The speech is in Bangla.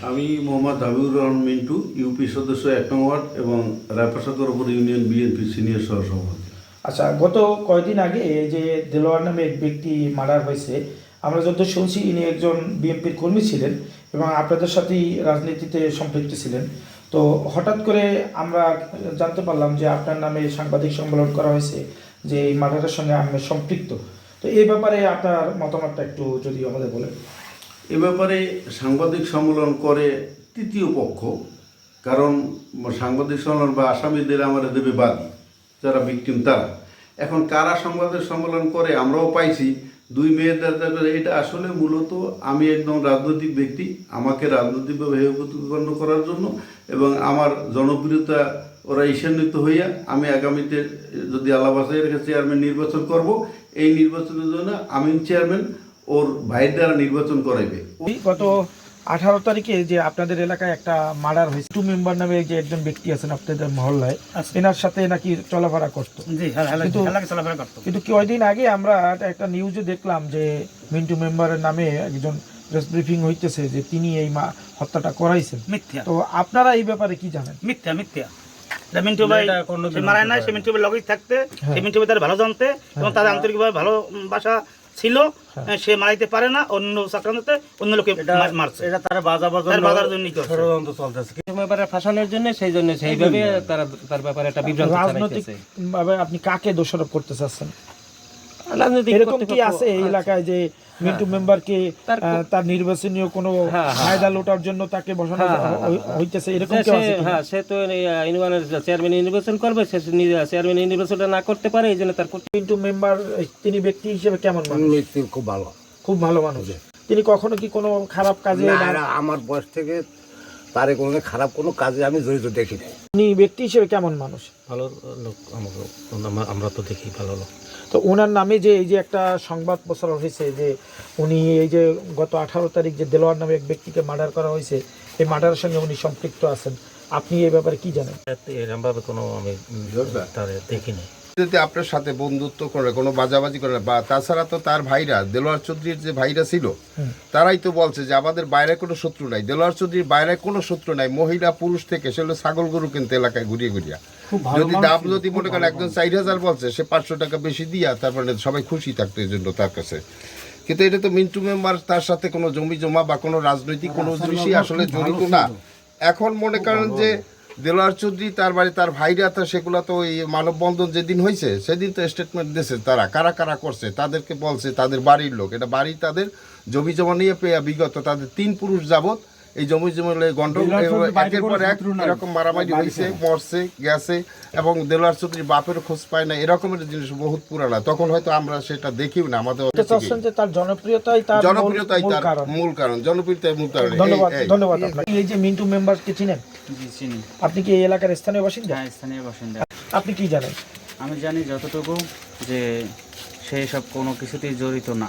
আমি মোহাম্মদ হাবিবুর রহমান মিন্টু, ইউপি সদস্য ১ নং ওয়ার্ড এবং রায়পাশাতরপুর ইউনিয়ন বিএনপি সিনিয়র সহসভাপতি। আচ্ছা, গত কয়েকদিন আগে এই যে দেলোয়ার নামে এক ব্যক্তি মার্ডার হয়েছে, আমরা যত শুনছি ইনি একজন বিএনপির কর্মী ছিলেন এবং আপনাদের সাথেই রাজনীতিতে সম্পৃক্ত ছিলেন। তো হঠাৎ করে আমরা জানতে পারলাম যে আপনার নামে সাংবাদিক সম্মেলন করা হয়েছে যে এই মার্ডারের সঙ্গে আপনি সম্পৃক্ত। তো এই ব্যাপারে আপনার মতামতটা একটু যদি আমাদের বলেন। এ ব্যাপারে সাংবাদিক সম্মেলন করে তৃতীয় পক্ষ, কারণ সাংবাদিক সম্মেলন বা আসামিদের আমরা দেবে বাদী, যারা ভিকটিম তারা। এখন কারা সাংবাদিক সম্মেলন করে আমরাও পাইছি, দুই মেয়েদের। এটা আসলে মূলত আমি একদম রাজনৈতিক ব্যক্তি, আমাকে রাজনৈতিকভাবে প্রতিপন্ন করার জন্য এবং আমার জনপ্রিয়তা ওরা ঈর্ষান্বিত হইয়া আমি আগামীতে যদি আল্লাহ বাসায় রেখে চেয়ারম্যান নির্বাচন করব, এই নির্বাচনের জন্য আমি চেয়ারম্যান ওর ভাইয়ের দ্বারা নির্বাচন করাইবে। গত 18 তারিখে যে আপনাদের এলাকায় একটা মার্ডার হয়েছে, টু মেম্বার নামে যে একজন ব্যক্তি আছেন আপনাদের মহল্লায়, এনার সাথে নাকি চলাফেরা করতো। কিন্তু কয়েকদিন আগে আমরা একটা নিউজে দেখলাম যে মিন্টু মেম্বারের নামে একজন প্রেস ব্রিফিং হইতেছে যে তিনি এই হত্যাটা করাইছেন। মিথ্যা। তো আপনারা এই ব্যাপারে কি জানেন? মিথ্যা। মিন্টু ভাই মারায় নাই, সে মিন্টু ভাই লগেই থাকতে, সে মিন্টু ভাই তার ভালো জানতে এবং তাদের আন্তরিকভাবে ভালোবাসা ছিল। সে মারাইতে পারে না, অন্য চক্রান্তে অন্য লোকে মারছে। এটা তার বাজার জন্য ষড়যন্ত্র চলতেছে ব্যাপারে ফাঁসানোর জন্য, সেই জন্য সেইভাবে তারা তার ব্যাপারে একটা বিভ্রান্তি রাজনৈতিক ভাবে আপনি কাকে দোষারোপ করতে চাচ্ছেন? এরকম কি আছে এই এলাকায় যে মিন্টু মেম্বারকে তার নির্বাচনীয় কোনো ফায়দা লোটার জন্য তাকে বসানো হইতেছে, এরকম কি আছে? হ্যাঁ, সে তো ইউনিয়নের চেয়ারম্যান নির্বাচন করবে, সে চেয়ারম্যান নির্বাচনটা না করতে পারে, এই জন্য তার। মিন্টু মেম্বার তিনি ব্যক্তি হিসেবে কেমন মানুষ? খুব ভালো মানুষ। তিনি কখনো কি কোনো খারাপ কাজে? আমার বয়স থেকে তারে কোনো খারাপ কোনো কাজে আমি জড়িত দেখি না। উনি ব্যক্তি হিসেবে কেমন মানুষ? ভালো লোক, আমরা তো দেখি ভালো লোক। তো ওনার নামে যে এই যে একটা সংবাদ প্রচার হয়েছে যে উনি এই যে গত 18 তারিখ যে দেলোয়ার নামে এক ব্যক্তিকে মার্ডার করা হয়েছে, এই মার্ডারের সঙ্গে উনি সম্পৃক্ত আছেন, আপনি এই ব্যাপারে কি জানেন? এরকমভাবে কোনো আমি দেখিনি। যদি আপনার সাথে বন্ধুত্ব করে কোনো বাজাবাজি করে বা তাছাড়া তো তার ভাইরা, দেলোয়ার চৌধুরীর যে ভাইরা ছিল, তারাই তো বলছে যে আমাদের বাইরে কোনো শত্রু নাই, দেলোয়ার চৌধুরীর বাইরে কোনো শত্রু নাই, মহিলা পুরুষ থেকে সেগুলো ছাগল গরু কিনতে এলাকায় ঘুরিয়ে যদি দাম যদি মনে করেন একজন 4,000 বলছে, সে 500 টাকা বেশি দিয়া তারপরে সবাই খুশি থাকতো এই জন্য তার কাছে। কিন্তু এটা তো মিন্টু মেম্বার তার সাথে কোনো জমি জমা বা কোনো রাজনৈতিক কোনো জিনিসই আসলে জড়িত না। এখন মনে করেন যে দেলোয়ার চৌধুরী তার বাড়ি তার ভাইরা, তো সেগুলো তো ওই মানববন্ধন যেদিন হয়েছে সেদিন তো স্টেটমেন্ট দিয়েছে তারা কারা কারা করছে, তাদেরকে বলছে তাদের বাড়ির লোক, এটা বাড়ি তাদের জমি জমা নিয়ে পেয়ে বিগত তাদের 3 পুরুষ যাবত এই জমি জমা গন্ডগোল একের পর এক এরকম মারামারি হয়েছে, মরছে গেছে এবং দেলোয়ার চৌধুরীর বাপের খোঁজ পায় না, এরকমের জিনিস বহুত পুরানা। তখন হয়তো আমরা সেটা দেখিও না। আমাদের তার জনপ্রিয়তাই তার মূল কারণ, জনপ্রিয়তাই মূল কারণ। ধন্যবাদ আপনাকে। এই যে মিন্টু মেম্বারকে চিনেন? জি, চিনি। আপনি কি এই এলাকার স্থানীয় বাসিন্দা? হ্যাঁ, স্থানীয় বাসিন্দা। আপনি কি জানেন? আমি জানি যতটুকু যে সে সব কোনো কিছুতেই জড়িত না।